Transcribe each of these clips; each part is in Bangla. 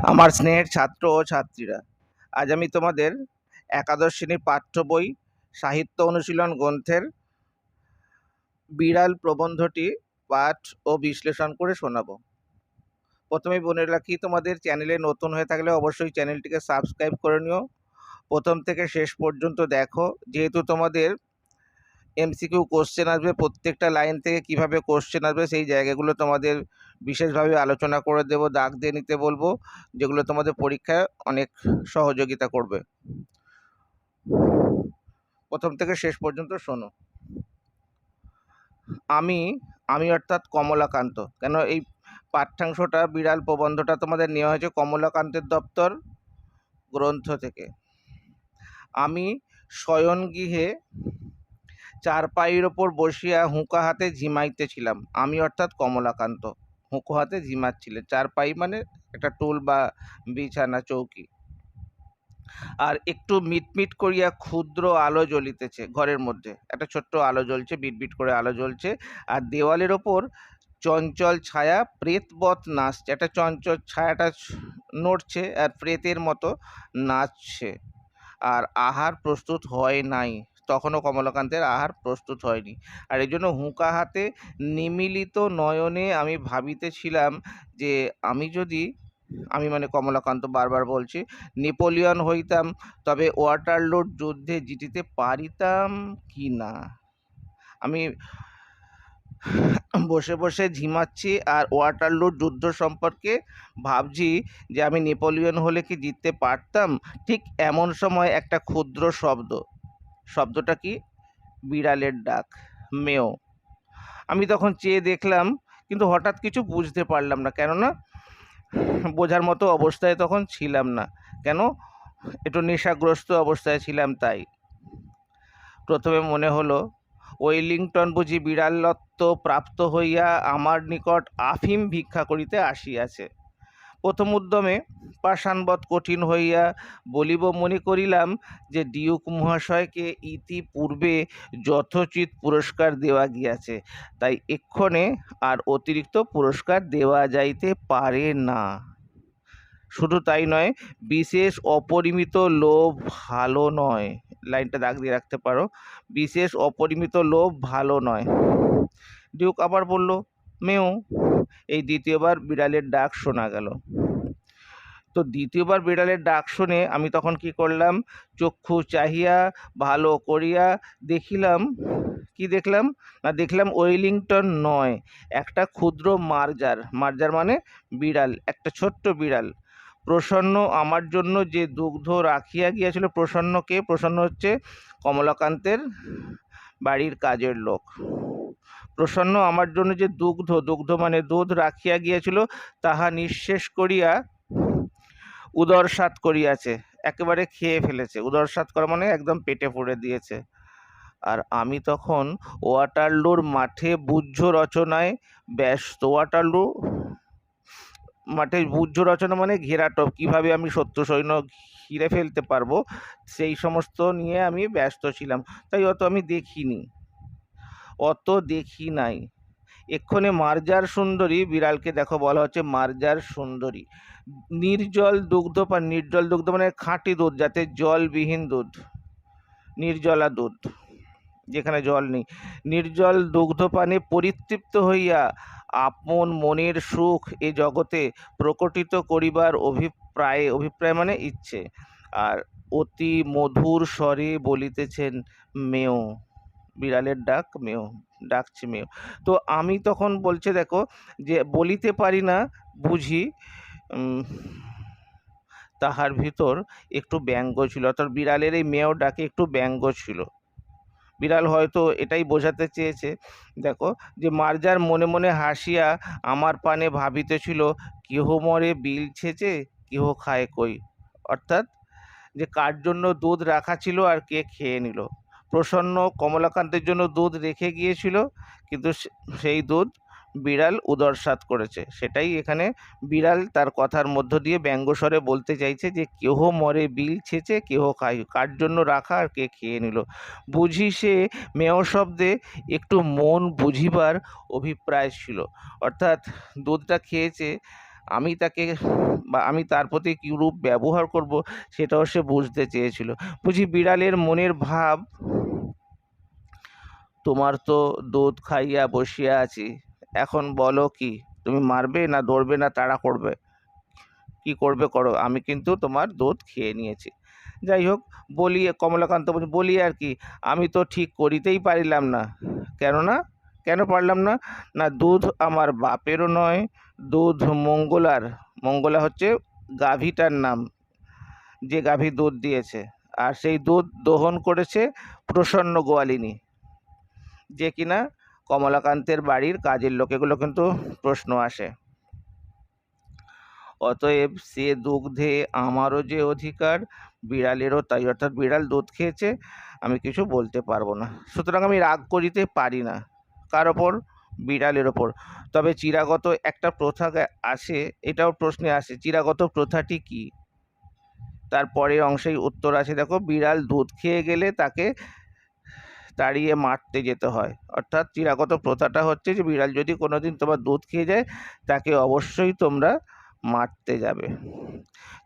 আমার স্নেহের ছাত্র ও ছাত্রীরা, আজ আমি তোমাদের একাদশ শ্রেণীর পাঠ্য বই সাহিত্য অনুশীলন গ্রন্থের বিড়াল প্রবন্ধটি পাঠ ও বিশ্লেষণ করে শোনাবো। প্রথমেই বলে রাখি, তোমাদের চ্যানেলে নতুন হয়ে থাকলে অবশ্যই চ্যানেলটিকে সাবস্ক্রাইব করে নিও। প্রথম থেকে শেষ পর্যন্ত দেখো, যেহেতু তোমাদের এমসিকিউ কোশ্চেন আসবে, প্রত্যেকটা লাইন থেকে কিভাবে কোশ্চেন আসবে সেই জায়গাগুলো তোমাদের বিশেষভাবে আলোচনা করে দেব, দাগ দিয়ে নিতে বলবো, যেগুলো তোমাদের পরীক্ষায় অনেক সহযোগিতা করবে। প্রথম থেকে শেষ পর্যন্ত শোনো। আমি আমি অর্থাৎ কমলাকান্ত। কেন এই পাঠ্যাংশটা, বিড়াল প্রবন্ধটা তোমাদের নেওয়া হয়েছে কমলাকান্তের দপ্তর গ্রন্থ থেকে। আমি শয়নগৃহে চারপাইয়ের ওপর বসিয়া হুঁকা হাতে ঝিমাইতেছিলাম। আমি অর্থাৎ কমলাকান্ত হুঁকো হাতে ঝিমাচ্ছিলেন। চারপাই মানে একটা টুল বা বিছানা, চৌকি। আর একটু মিটমিট করিয়া ক্ষুদ্র আলো জ্বলিতেছে ঘরের মধ্যে। একটা ছোট্ট আলো জ্বলছে, বিটবিট করে আলো জ্বলছে। আর দেওয়ালের ওপর চঞ্চল ছায়া প্রেতবৎ নাচছে। একটা চঞ্চল ছায়াটা নড়ছে আর প্রেতের মতো নাচছে। আর আহার প্রস্তুত হয় নাই, তখনও কমলাকান্তের আহার প্রস্তুত হয়নি। আর এই জন্য হুঁকা হাতে নিমীলিত নয়নে আমি ভাবিতেছিলাম যে আমি মানে কমলাকান্ত বারবার বলছি, নেপোলিয়ন হইতাম, তবে ওয়াটারলুর যুদ্ধে জিতিতে পারিতাম কি না। আমি বসে বসে ঝিমাচ্ছি আর ওয়াটারলুর যুদ্ধ সম্পর্কে ভাবছি যে আমি নেপোলিয়ন হলে কি জিততে পারতাম। ঠিক এমন সময় একটা ক্ষুদ্র শব্দটা কি? বিড়ালের ডাক, মেও। আমি তখন চেয়ে দেখলাম, কিন্তু হঠাৎ কিছু বুঝতে পারলাম না, কেননা বোঝার মতো অবস্থায় তখন ছিলাম না। কেন? একটু নেশাগ্রস্ত অবস্থায় ছিলাম। তাই প্রথমে মনে হলো ওয়েলিংটন বুঝি বিড়ালত্ব প্রাপ্ত হইয়া আমার নিকট আফিম ভিক্ষা করিতে আসিয়াছে। প্রথম উদ্যমে পাষাণবৎ কঠিন হইয়া বলিব মনে করিলাম যে ডিউক মহাশয়কে ইতিপূর্বে যথোচিত পুরস্কার দেওয়া গিয়াছে, তাই এক্ষণে আর অতিরিক্ত পুরস্কার দেওয়া যাইতে পারে না। শুধু তাই নয়, বিশেষ অপরিমিত লোভ ভালো নয়। লাইনটা দাগ দিয়ে রাখতে পারো, বিশেষ অপরিমিত লোভ ভালো নয়। ডিউক আবার বলল, মেও। এই দ্বিতীয়বার বিড়ালের ডাক শোনা গেল। তো দ্বিতীয়বার বিড়ালের ডাক শুনে আমি তখন কি করলাম? চক্ষু চাহিয়া ভালো করিয়া দেখিলাম। কি দেখলাম? না, দেখলাম ওয়েলিংটন নয়, একটা ক্ষুদ্র মার্জার মানে বিড়াল, একটা ছোট্ট বিড়াল। প্রসন্ন আমার জন্য যে দুগ্ধ রাখিয়া গিয়াছিল। প্রসন্নকে? প্রসন্ন হচ্ছে কমলাকান্তের বাড়ির কাজের লোক। প্রসন্ন আমার জন্য যে দুগ্ধ মানে দুধ রাখিয়া গিয়াছিল, তাহা নিঃশেষ করিয়া উদরসাৎ করিয়াছে, একেবারে খেয়ে ফেলেছে। উদরসাৎ করা মানে একদম পেটে পুরে দিয়েছে। আর আমি তখন ওয়াটারলুর মাঠে বুদ্ধ রচনায় ব্যস্ত। ওয়াটারলু মাঠে বুদ্ধ রচনা মানে ঘেরাটোপ, কিভাবে আমি শত্রু সৈন্য ঘিরে ফেলতে পারবো, সেই সমস্ত নিয়ে আমি ব্যস্ত ছিলাম। তাই অত দেখি নাই। এক্ষণে মার্জার সুন্দরী, বিড়ালকে দেখো বলা হচ্ছে মার্জার সুন্দরী, নির্জল দুগ্ধপান। নির্জল দুগ্ধ মানে খাঁটি দুধ, যাতে জলবিহীন দুধ, নির্জলা দুধ, যেখানে জল নেই। নির্জল দুগ্ধপানে পরিতৃপ্ত হইয়া আপন মনের সুখ এ জগতে প্রকটিত করিবার অভিপ্রায় মানে ইচ্ছে। আর অতি মধুর স্বরে বলিতেছেন, মেও। বিড়ালের ডাক, মেও, ডাকছে মেও। তো আমি তখন বলছে, দেখো, যে বলিতে পারি না বুঝি, তাহার ভিতর একটু ব্যঙ্গ ছিল। অর্থাৎ বিড়ালের এই মেও ডাকে একটু ব্যঙ্গ ছিল। বিড়াল হয়তো এটাই বোঝাতে চেয়েছে, দেখো, যে মার্জার মনে মনে হাসিয়া আমার পানে ভাবিতেছিল, কেহ মরে বিল ছেঁচে, কেহ খায় কই। অর্থাৎ যে কার জন্য দুধ রাখা ছিল আর কে খেয়ে নিল। প্রসন্ন কমলাকান্তের জন্য দুধ রেখে গিয়েছিল, কিন্তু সেই দুধ বিড়াল উদরসাৎ করেছে। সেটাই এখানে বিড়াল তার কথার মধ্য দিয়ে ব্যঙ্গস্বরে বলতে চাইছে, যে কেহ মরে বিল ছেঁচে, কেহ খায়, কার জন্য রাখা আর কে খেয়ে নিল। বুঝি সে মেয় শব্দে একটু মন বুঝিবার অভিপ্রায় ছিল। অর্থাৎ দুধটা খেয়েছে আমি তাকে বা আমি তার প্রতি কী রূপ ব্যবহার করব সেটাও সে বুঝতে চেয়েছিল। বুঝি বিড়ালের মনের ভাব, তোমার তো দুধ খাইয়া বসিয়া আছি, এখন বলো কি, তুমি মারবে না ধরবে না তাড়া করবে, কি করবে করো, আমি কিন্তু তোমার দুধ খেয়ে নিয়েছি। যাই হোক, বলি কমলাকান্ত বলি আর কি, আমি তো ঠিক করিতেই পারিলাম না। কেননা কেন পারলাম না? না, দুধ আমার বাপেরও নয়, দুধ মঙ্গলার, মঙ্গলা হচ্ছে গাভীটার নাম, যে গাভী দুধ দিয়েছে, আর সেই দুধ দোহন করেছে প্রসন্ন গোয়ালিনী, যে কিনা কমলাকান্তের বাড়ির কাজের লোক। এগুলো কিন্তু প্রশ্ন আসে। অতএব সে দুগ্ধে আমারও যে অধিকার, বিড়ালেরও তাই, অর্থাৎ বিড়াল দুধ খেয়েছে, আমি কিছু বলতে পারবো না, সুতরাং আমি রাগ করিতে পারি না। কার ওপর? বিড়ালের ওপর। তবে চিরাগত একটা প্রথা আছে, এটাও প্রশ্নে আসে, চিরাগত প্রথাটি কি? তার পরের অংশেই উত্তর আছে, দেখো, বিড়াল দুধ খেয়ে গেলে তাকে তাড়িয়ে মারতে যেতে হয়। অর্থাৎ চিরাগত প্রথাটা হচ্ছে যে বিড়াল যদি কোনোদিন তোমার দুধ খেয়ে যায়, তাকে অবশ্যই তোমরা মারতে যাবে।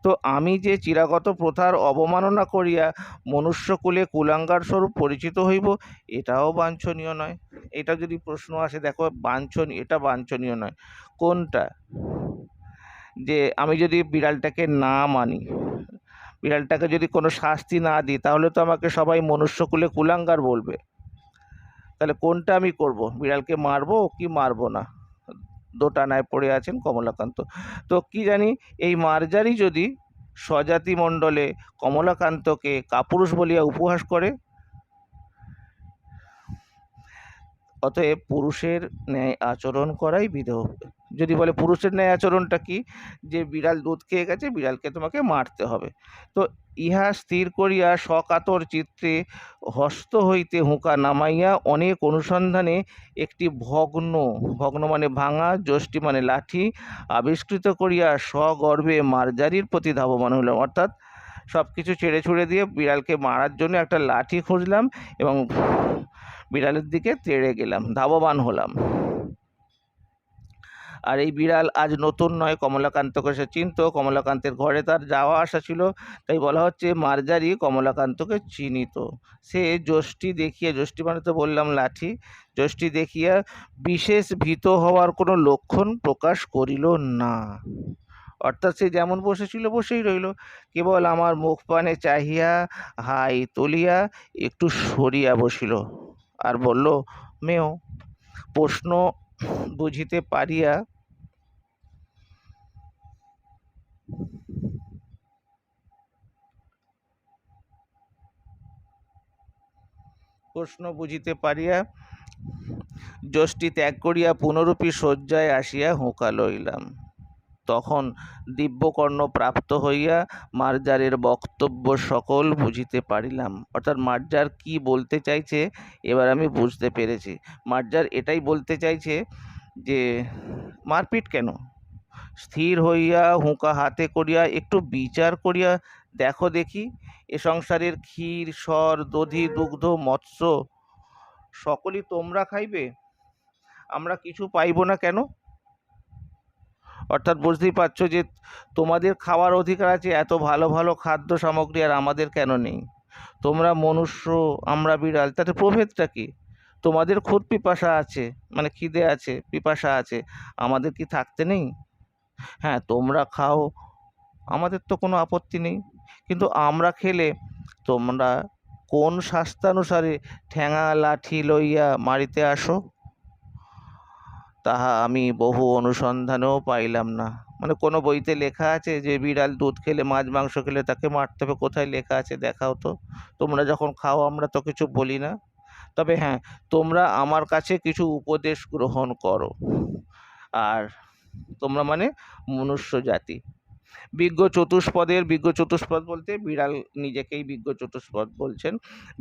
তো আমি যে চিরাগত প্রথার অবমাননা করিয়া মনুষ্যকুলে কুলাঙ্গার স্বরূপ পরিচিত হইব, এটাও বাঞ্ছনীয় নয়। এটা যদি প্রশ্ন আসে, দেখো, এটা বাঞ্ছনীয় নয়। কোনটা? যে আমি যদি বিড়ালটাকে না মানি, বিড়ালটাকে যদি কোনো শাস্তি না দিই, তাহলে তো আমাকে সবাই মনুষ্যকুলে কুলাঙ্গার বলবে। তাহলে কোনটা আমি করব? বিড়ালকে মারবো কি মারবো না? দোটানায় পড়ে আছেন কমলাকান্ত। তো কি জানি, এই মার্জারি যদি স্বজাতি মণ্ডলে কমলাকান্তকে কাপুরুষ বলিয়া উপহাস করে, অতএব পুরুষের ন্যায় আচরণ করাই বিধেয়। যদি বলে পুরুষের ন্যায় আচরণটা কি? যে বিড়াল দুধ খেয়ে গেছে, বিড়ালকে তোমাকে মারতে হবে। তো ইহা স্থির করিয়া সকাতর চিত্তে হস্ত হইতে হুঁকা নামাইয়া অনেক অনুসন্ধানে একটি ভগ্ন, ভগ্ন মানে ভাঙা, যষ্টি মানে লাঠি, আবিষ্কৃত করিয়া সগর্বে মার্জারির প্রতি ধাবমান হইলাম। অর্থাৎ সব কিছু ছেড়ে ছুড়ে দিয়ে বিড়ালকে মারার জন্য একটা লাঠি খুঁজলাম এবং বিড়ালের দিকে তেড়ে গেলাম, ধাবমান হলাম। আর এই বিড়াল আজ নতুন নয়, কমলাকান্তকে সে চিনত, কমলাকান্তের ঘরে তার যাওয়া আসা ছিল, তাই বলা হচ্ছে মার্জারি কমলাকান্তকে চিনিত। সে যষ্টি দেখিয়া, যষ্টি মানে তো বললাম লাঠি, যষ্টি দেখিয়া বিশেষ ভীত হওয়ার কোনো লক্ষণ প্রকাশ করিল না। অর্থাৎ সে যেমন বসেছিল বসেই রইল, কেবল আমার মুখ পানে চাহিয়া হাই তুলিয়া একটু সরিয়া বসিল আর বলল, মেও। প্রশ্ন বুঝিতে পারিয়া যষ্টি ত্যাগ করিয়া পুনরূপী শয্যায় আসিয়া হুঁকা লইলাম। তখন দিব্যকর্ণ প্রাপ্ত হইয়া মার্জারের বক্তব্য সকল বুঝিতে পারিলাম। অর্থাৎ মার্জার কি বলতে চাইছে এবার আমি বুঝতে পেরেছি। মার্জার এটাই বলতে চাইছে যে মারপিট কেন? স্থির হইয়া হুঁকা হাতে করিয়া একটু বিচার করিয়া দেখো দেখি, এ সংসারের ক্ষীর সর দধি দুগ্ধ মৎস্য সকলই তোমরা খাইবে, আমরা কিছু পাইব না কেন? অর্থাৎ বুঝতেই পারছো যে তোমাদের খাওয়ার অধিকার আছে, এত ভালো ভালো খাদ্য সামগ্রী, আর আমাদের কেন নেই? তোমরা মনুষ্য, আমরা বিড়াল, তাতে প্রভেদটা কি? তোমাদের খুব পিপাসা আছে, মানে খিদে আছে, পিপাসা আছে, আমাদের কি থাকতে নেই? হ্যাঁ, তোমরা খাও, আমাদের তো কোনো আপত্তি নেই, কিন্তু আমরা খেলে তোমরা কোন শাস্ত্রানুসারে ঠ্যাঙা লাঠি লইয়া মারিতে আসো, তাহা আমি বহু অনুসন্ধানেও পাইলাম না। মানে কোনো বইতে লেখা আছে যে বিড়াল দুধ খেলে, মাছ মাংস খেলে তাকে মারতে হবে? কোথায় লেখা আছে দেখাও তো। তোমরা যখন খাও আমরা তো কিছু বলি না। তবে হ্যাঁ, তোমরা আমার কাছে কিছু উপদেশ গ্রহণ করো। আর তোমরা মানে মনুষ্য জাতি। বিজ্ঞ চতুষ্পদ বলতে বিড়াল নিজেকেই বিজ্ঞ চতুষ্পদ বলছেন।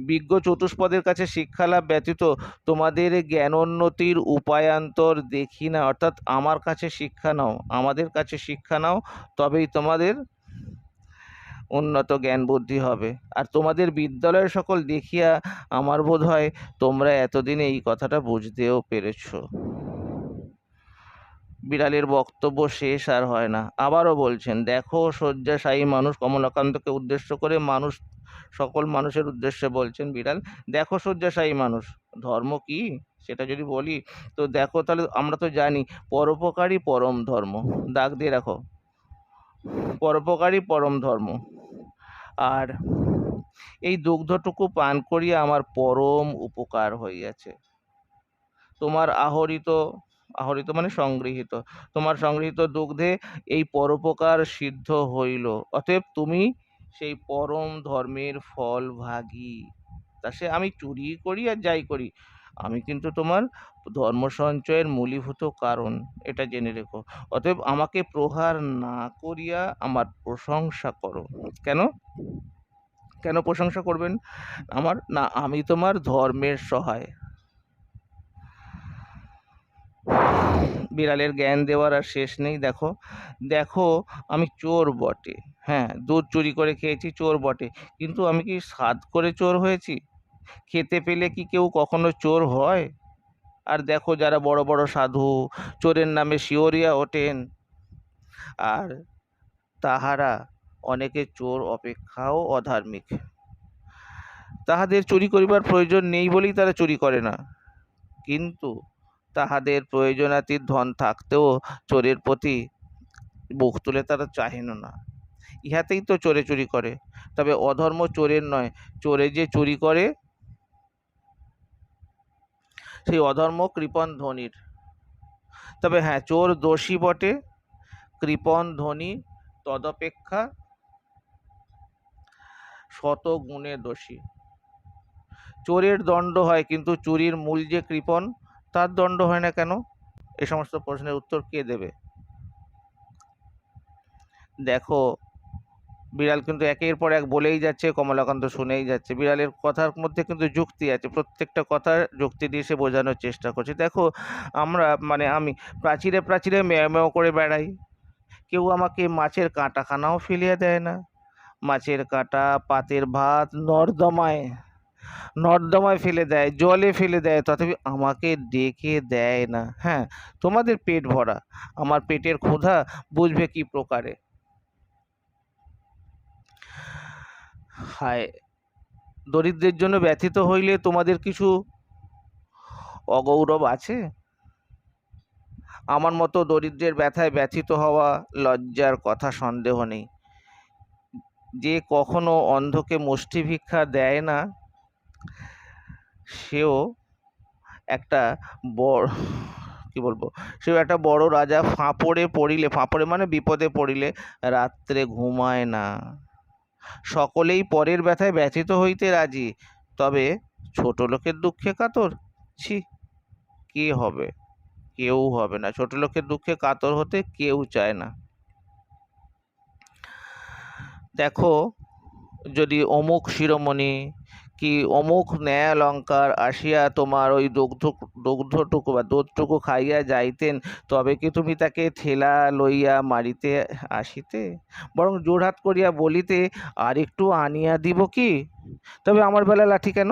বিজ্ঞ চতুষ্পদের কাছে শিক্ষালাভ ব্যতীত তোমাদের জ্ঞানোন্নতির উপায়ান্তর দেখি না। অর্থাৎ আমার কাছে শিক্ষা নাও, আমাদের কাছে শিক্ষা নাও, তবেই তোমাদের উন্নত জ্ঞান বুদ্ধি হবে। আর তোমাদের বিদ্যালয়ের সকল দেখিয়া আমার বোধ হয় তোমরা এতদিনে এই কথাটা বুঝতেও পেরেছ। বিড়ালের বক্তব্য শেষ আর হয় না, আবারও বলছেন, দেখো শয্যাশায়ী মানুষ, কমলাকান্তকে উদ্দেশ্য করে মানুষ, সকল মানুষের উদ্দেশ্যে বলছেন বিড়াল, দেখো শয্যাশায়ী মানুষ, ধর্ম কি সেটা যদি বলি, তো দেখো, তাহলে আমরা তো জানি পরোপকারী পরম ধর্ম, দাগ দিয়ে রাখো, পরোপকারী পরম ধর্ম। আর এই দুগ্ধটুকু পান করিয়া আমার পরম উপকার হইয়াছে। তোমার আহরিত, আহরিত মানে সংগৃহীত, তোমার সংগৃহীত দুগ্ধে এই পরোপকার সিদ্ধ হইল, অতএব তুমি সেই পরম ধর্মের ফল ভাগী। তা সে আমি চুরি করি আর যাই করি, আমি কিন্তু তোমার ধর্ম সঞ্চয়ের মূলীভূত কারণ, এটা জেনে রেখো। অতএব আমাকে প্রহার না করিয়া আমার প্রশংসা করো। কেন, কেন প্রশংসা করবেন আমার? না, আমি তোমার ধর্মের সহায়। বিড়ালের জ্ঞান দেওয়ার আর শেষ নেই। দেখো, দেখো, আমি চোর বটে, হ্যাঁ, দুধ চুরি করে খেয়েছি, চোর বটে, কিন্তু আমি কি সাধ করে চোর হয়েছি? খেতে পেলে কি কেউ কখনো চোর হয়? আর দেখো, যারা বড় বড় সাধু চোরের নামে শিহরিয়া ওঠেন, আর তাহারা অনেকে চোর অপেক্ষাও অধার্মিক। তাহাদের চুরি করিবার প্রয়োজন নেই বলেই তারা চুরি করে না, কিন্তু তাহাদের প্রয়োজনাতীত ধন থাকতেও চোরের প্রতি মুখ তুলে তারা চাহেন না, ইহাতেই তো চোরে চুরি করে। তবে অধর্ম চোরের নয়, চোরে যে চুরি করে সেই অধর্ম কৃপণ ধনীর। তবে হ্যাঁ, চোর দোষী বটে, কৃপণ ধনী তদপেক্ষা শত গুণে দোষী। চোরের দণ্ড হয়, কিন্তু চুরির মূল যে কৃপণ, তার দণ্ড হয় না কেন? এ সমস্ত প্রশ্নের উত্তর কে দেবে? দেখো, বিড়াল কিন্তু একের পর এক বলেই যাচ্ছে, কমলাকান্ত শুনেই যাচ্ছে। বিড়ালের কথার মধ্যে কিন্তু যুক্তি আছে, প্রত্যেকটা কথার যুক্তি দিয়ে সে বোঝানোর চেষ্টা করছে। দেখো, আমরা মানে আমি প্রাচীরে প্রাচীরে মেয় মেয় করে বেড়াই, কেউ আমাকে মাছের কাঁটাখানাও ফেলিয়ে দেয় না। মাছের কাঁটা, পাতের ভাত নর্দমায় নর্দমায় ফেলে দেয়, জলে ফেলে দেয়, তথাপি আমাকে ডেকে দেয় না। হ্যাঁ, তোমাদের পেট ভরা, আমার পেটের ক্ষুধা বুঝবে কি প্রকারে? হায়, দরিদ্রের জন্য ব্যথিত হইলে তোমাদের কিছু অগৌরব আছে? আমার মতো দরিদ্রের ব্যথায় ব্যথিত হওয়া লজ্জার কথা, সন্দেহ নেই। যে কখনো অন্ধকে মুষ্টি ভিক্ষা দেয় না, সেও একটা বড়, কি বলবো, সেও একটা বড় রাজা। ফাঁপড়ে পড়িলে, ফাঁপড়ে মানে বিপদে পড়িলে রাত্রে ঘুমায় না। সকলেই পরের ব্যথায় ব্যথিত হইতে রাজি, তবে ছোট লোকের দুঃখে কাতর, ছি, কে হবে? কেউ হবে না, ছোট লোকের দুঃখে কাতর হতে কেউ চায় না। দেখো, যদি অমুক শিরোমণি কি অমুক ন্যায়ালঙ্কার আসিয়া তোমার ওই দুগ্ধটুকু বা দুধটুকু খাইয়া যাইতেন, তবে কি তুমি তাকে ঠেলা লইয়া মারিতে আসিতে? বরং জোড়হাত করিয়া বলিতে, আর একটু আনিয়া দিব কি? তবে আমার বেলা লাঠি কেন?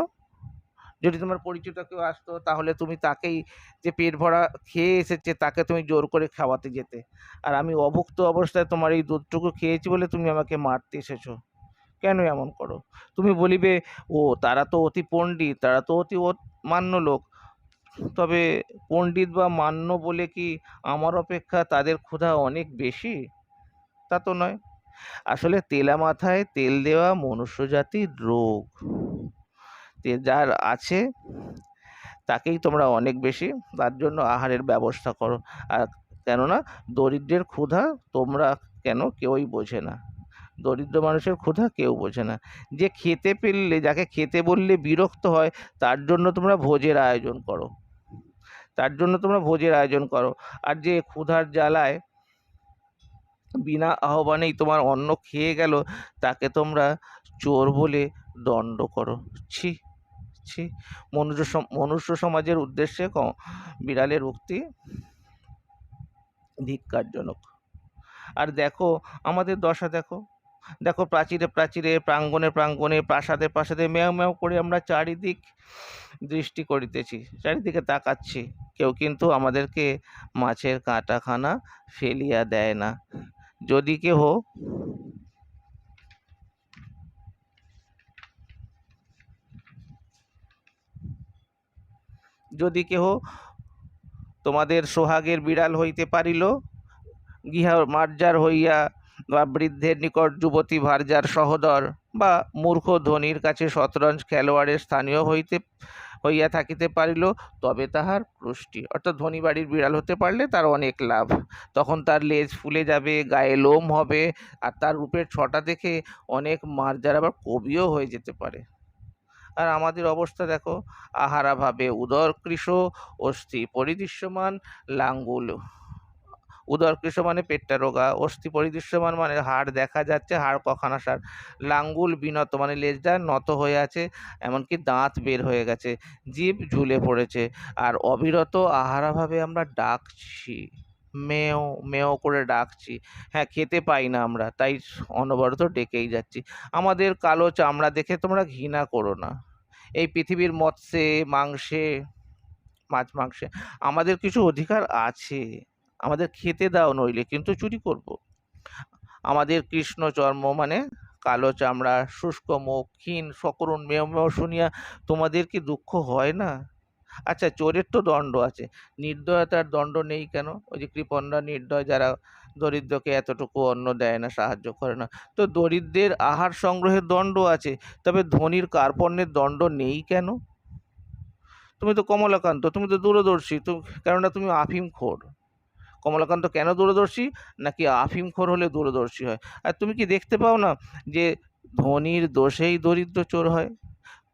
যদি তোমার পরিচিত কেউ আসতো, তাহলে তুমি তাকেই, যে পেট ভরা খেয়ে এসেছে, তাকে তুমি জোর করে খাওয়াতে যেতে। আর আমি অভুক্ত অবস্থায় তোমার এই দুধটুকু খেয়েছি বলে তুমি আমাকে মারতে এসেছো। কেন এমন করো? তুমি বলিবে, ও তারা তো অতি পণ্ডিত, তারা তো অতি মান্য লোক। তবে পণ্ডিত বা মান্য বলে কি আমার অপেক্ষা তাদের ক্ষুধা অনেক বেশি? তা তো নয়। আসলে তেলা মাথায় তেল দেওয়া মনুষ্য জাতির রোগ। যার আছে তাকেই তোমরা অনেক বেশি, তার জন্য আহারের ব্যবস্থা করো। আর কেননা দরিদ্রের ক্ষুধা তোমরা কেন কেউই বোঝে না, দরিদ্র মানুষের ক্ষুধা কেউ বোঝে না। যে খেতে পেলে, যাকে খেতে বললে বিরক্ত হয়, তার জন্য তোমরা ভোজের আয়োজন করো, তার জন্য তোমরা ভোজের আয়োজন করো। আর যে ক্ষুধার জ্বালায় বিনা আহ্বানেই তোমার অন্ন খেয়ে গেল, তাকে তোমরা চোর বলে দণ্ড করো। ছি, ছি, মনুষ্য সমাজের উদ্দেশ্যে বিড়ালের উক্তি ধিক্কারজনক। আর দেখো আমাদের দশা, দেখো দেখো প্রাচীরে প্রাচীরে, প্রাঙ্গণে প্রাঙ্গণে, প্রাসাদে প্রাসাদে ম্যাও ম্যাও করে আমরা চারিদিক দৃষ্টি করিতেছি, চারিদিকে তাকাচ্ছি, কেউ কিন্তু আমাদেরকে মাছের কাঁটাখানা ফেলিয়া দেয় না। যদি কেহ যদি কেহ তোমাদের সোহাগের বিড়াল হইতে পারিল, গৃহ মার্জার হইয়া, বা বৃদ্ধের নিকট যুবতী ভার্যার সহোদর, বা মূর্খ ধনীর কাছে শতরঞ্জ খেলোয়াড়ের স্থানীয় হইয়া থাকিতে পারিল, তবে তাহার পুষ্টি। অর্থাৎ ধনী বাড়ির বিড়াল হতে পারলে তার অনেক লাভ। তখন তার লেজ ফুলে যাবে, গায়ে লোম হবে, আর তার রূপের ছটা দেখে অনেক মার্জার আবার কবিও হয়ে যেতে পারে। আর আমাদের অবস্থা দেখো, আহারা ভাবে উদরকৃশ, অস্থি পরিদৃশ্যমান, লাঙ্গুল। উদরকৃশ মানে পেটটা রোগা, অস্থি পরিদৃশ্যমান মানে হাড় দেখা যাচ্ছে, হাড় কখানা সার, লাঙ্গুল বিনত মানে লেজটা নত হয়ে আছে, এমনকি দাঁত বের হয়ে গেছে, জিভ ঝুলে পড়েছে, আর অবিরত আহারাভাবে আমরা ডাকছি, মেও মেও করে ডাকছি। হ্যাঁ, খেতে পাই না আমরা, তাই অনবরত ডেকেই যাচ্ছি। আমাদের কালো চামড়া দেখে তোমরা ঘৃণা করো না। এই পৃথিবীর মৎস্যে, মাংসে, মাছ মাংসে আমাদের কিছু অধিকার আছে, আমাদের খেতে দাও, নইলে কিন্তু চুরি করব। আমাদের কৃষ্ণ চর্ম মানে কালো চামড়া, শুষ্ক মুখ, ক্ষীণ সকরুণ মেয় মেয় শুনিয়া তোমাদের কি দুঃখ হয় না? আচ্ছা, চোরের তো দণ্ড আছে, নির্দয়তার দণ্ড নেই কেন? ওই যে কৃপণরা নির্দয়, যারা দরিদ্রকে এতটুকু অন্ন দেয় না, সাহায্য করে না। তো দরিদ্রের আহার সংগ্রহের দণ্ড আছে, তবে ধনীর কার্পণ্যের দণ্ড নেই কেন? তুমি তো কমলাকান্ত, তুমি তো দূরদর্শী, কেননা তুমি আফিমখোর। কমলাকান্ত কেন দূরদর্শী? নাকি আফিমখোর হলে দূরদর্শী হয়। আর তুমি কি দেখতে পাও না যে ধনীর দোষেই দরিদ্র চোর হয়?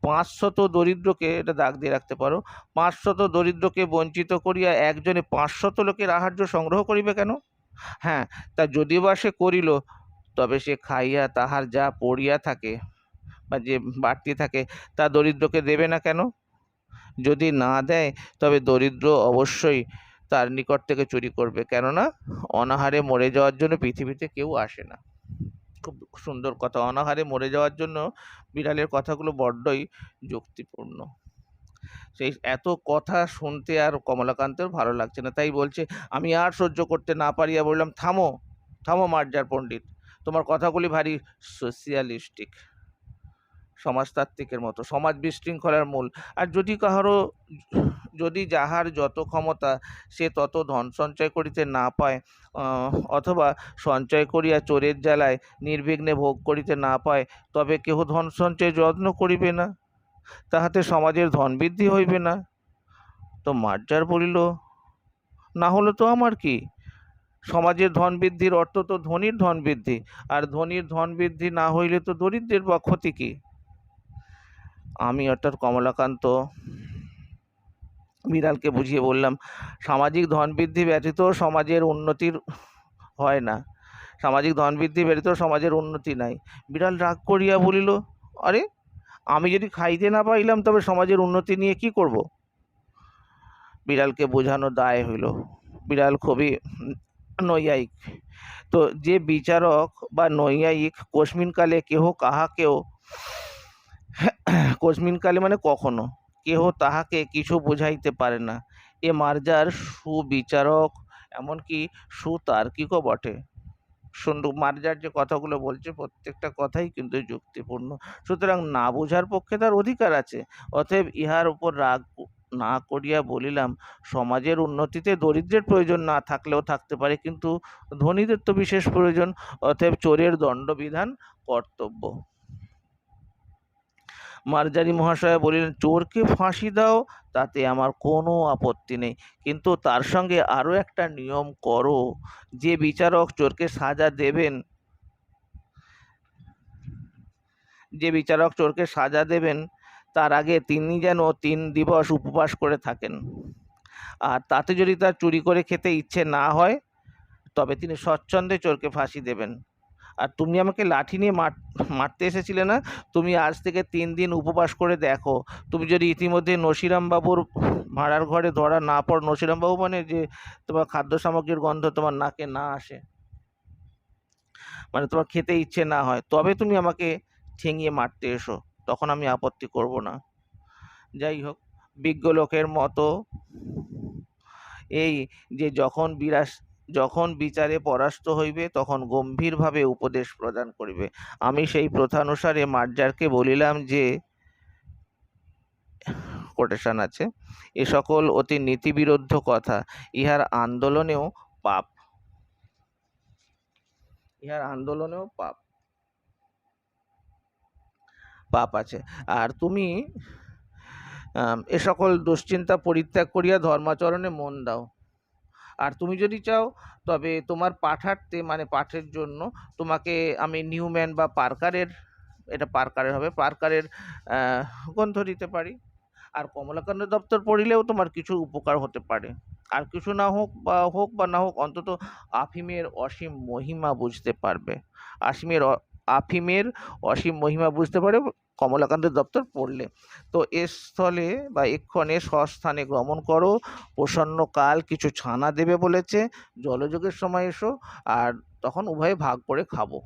৫০০ দরিদ্রকে, এটা দাগ দিয়ে রাখতে পারো, ৫০০ দরিদ্রকে বঞ্চিত করিয়া একজনে ৫০০ লোকের আহার্য সংগ্রহ করিবে কেন? হ্যাঁ, তা যদিও বা সে করিল, তবে সে খাইয়া তাহার যা পড়িয়া থাকে বা যে বাড়তি থাকে, তা দরিদ্রকে দেবে না কেন? যদি না দেয়, তবে দরিদ্র অবশ্যই তার নিকট থেকে চুরি করবে, কেননা অনাহারে মরে যাওয়ার জন্য পৃথিবীতে কেউ আসে না। খুব সুন্দর কথা, অনাহারে মরে যাওয়ার জন্য বিড়ালের কথাগুলো বড্ডই যুক্তিপূর্ণ। সেই এত কথা শুনতে আর কমলাকান্তের ভালো লাগছে না, তাই বলছে, আমি আর সহ্য করতে না পারিয়া বললাম, থামো থামো মার্জার পণ্ডিত, তোমার কথাগুলি ভারী সোশিয়ালিস্টিক, সমাজতাত্ত্বিকের মতো, সমাজ বিশৃঙ্খলার মূল। আর যদি যাহার যত ক্ষমতা, সে তত ধন সঞ্চয় করিতে না পায়, অথবা সঞ্চয় করিয়া চোরের জ্বালায় নির্বিঘ্নে ভোগ করিতে না পায়, তবে কেহ ধন সঞ্চয় যত্ন করিবে না, তাহাতে সমাজের ধন বৃদ্ধি হইবে না। তো মার্জার বলিল, না হলে তো আমার কি? সমাজের ধন বৃদ্ধির অর্থ তো ধনীর ধন বৃদ্ধি, আর ধনীর ধন বৃদ্ধি না হইলে তো দরিদ্রের বা ক্ষতি কি? আমি অর্থাৎ কমলাকান্ত বিড়ালকে বুঝিয়ে বললাম, সামাজিক ধন বৃদ্ধি ব্যতীত সমাজের উন্নতির হয় না, সামাজিক ধন বৃদ্ধি ব্যতীত সমাজের উন্নতি নাই। বিড়াল রাগ করিয়া বলিল, আরে, আমি যদি খাইতে না পাইলাম, তবে সমাজের উন্নতি নিয়ে কি করব? বিড়ালকে বোঝানো দায় হইল। বিড়াল খুবই নৈয়ায়িক। তো যে বিচারক বা নৈয়ায়িক, কোস্মিনকালে কেহ কাহাকেও, কোস্মিনকালে মানে কখনো, কেহ তাহাকে কিছু বোঝাইতে পারে না। এ মার্জার সুবিচারক, এমনকি সুতার্কিকও বটে। সুন্দর মার্জার যে কথাগুলো বলছে, প্রত্যেকটা কথাই কিন্তু যুক্তিপূর্ণ। সুতরাং না বোঝার পক্ষে তার অধিকার আছে। অতএব ইহার উপর রাগ না করিয়া বলিলাম, সমাজের উন্নতিতে দরিদ্রের প্রয়োজন না থাকলেও থাকতে পারে, কিন্তু ধনীদের তো বিশেষ প্রয়োজন। অতএব চোরের দণ্ডবিধান কর্তব্য। মার্জারি মহাশয় বলিলেন, চোরকে ফাঁসি দাও, তাতে আমার কোনো আপত্তি নেই, কিন্তু তার সঙ্গে আরও একটা নিয়ম করো, যে বিচারক চোরকে সাজা দেবেন, তার আগে তিনি যেন ৩ দিবস উপবাস করে থাকেন। আর তাতে যদি তার চুরি করে খেতে ইচ্ছে না হয়, তবে তিনি স্বচ্ছন্দে চোরকে ফাঁসি দেবেন। আর তুমি আমাকে লাঠি নিয়ে মারতে এসেছিলে না, তুমি আজ থেকে ৩ দিন উপবাস করে দেখো, তুমি যদি ইতিমধ্যে নসিরামবাবুর ভাড়ার ঘরে ধরা না পড়, নসিরামবাবু মানে যে তোমার খাদ্য সামগ্রীর গন্ধ তোমার নাকে না আসে। মানে তোমার খেতে ইচ্ছে না হয়, তবে তুমি আমাকে ঠেঙিয়ে মারতে এসো, তখন আমি আপত্তি করব না। যাই হোক, বিজ্ঞ লোকের মতো এই যে যখন বিচারে পরাস্ত হইবে তখন গম্ভীরভাবে উপদেশ প্রদান করিবে। আমি সেই প্রথানুসারে মার্জারকে বলিলাম যে, কোটেশন আছে, এ সকল অতি নীতিবিরুদ্ধ কথা, ইহার আন্দোলনেও পাপ, ইহার আন্দোলনেও পাপ পাপ আছে। আর তুমি এ সকল দুশ্চিন্তা পরিত্যাগ করিয়া ধর্মাচরণে মন দাও। আর তুমি যদি চাও, তবে তোমার পাঠার্থে, মানে পাঠের জন্য তোমাকে আমি নিউম্যান বা পার্কারের, এটা পার্কারের হবে, পার্কারের গ্রন্থ দিতে পারি। আর কমলাকান্ত দপ্তর পড়িলেও তোমার কিছু উপকার হতে পারে। আর কিছু না হোক বা না হোক, অন্তত আফিমের অসীম মহিমা বুঝতে পারবে। আফিমের অসীম মহিমা বুঝতে পারে কমলাকান্ত দপ্তর পড়লে। তো এ স্থলে বা এক্ষণে স্বস্থানে গমন করো, প্রসন্ন কাল কিছু ছানা দেবে বলেছে, জলযোগের সময় এসো, আর তখন উভয়ে ভাগ করে খাবো।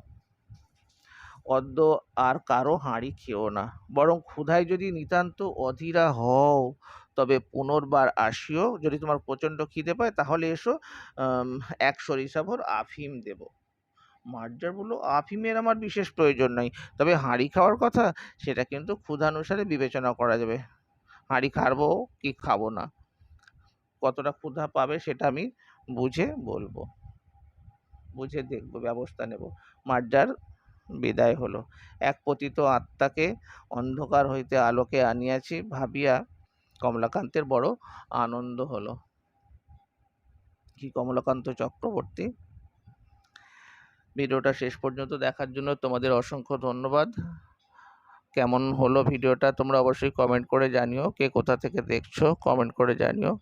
অদ্য আর কারো হাঁড়ি খেও না, বরং ক্ষুধায় যদি নিতান্ত অধীরা হও তবে পুনর্বার আসিও। যদি তোমার প্রচণ্ড খিদে পায় তাহলে এসো, 1 সরিষা ভর আফিম দেব। মার্জার বলল, আফিমের আমার বিশেষ প্রয়োজন নাই, তবে হাঁড়ি খাওয়ার কথা সেটা কিন্তু ক্ষুধানুসারে বিবেচনা করা যাবে। হাঁড়ি খাবো কি খাবো না, কতটা ক্ষুধা পাবে সেটা আমি বুঝে বলবো, বুঝে দেখবো, ব্যবস্থা নেব। মার্জার বিদায় হলো। এক পতিত আত্মাকে অন্ধকার হইতে আলোকে আনিয়াছি ভাবিয়া কমলাকান্তের বড় আনন্দ হলো। কি কমলাকান্ত চক্রবর্তী। ভিডিওটা শেষ পর্যন্ত দেখার জন্য তোমাদের অসংখ্য ধন্যবাদ। কেমন হলো ভিডিওটা তোমরা অবশ্যই কমেন্ট করে জানিও, কে কোথা থেকে দেখছো কমেন্ট করে জানিও।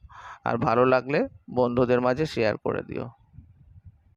আর ভালো লাগলে বন্ধুদের মাঝে শেয়ার করে দিও।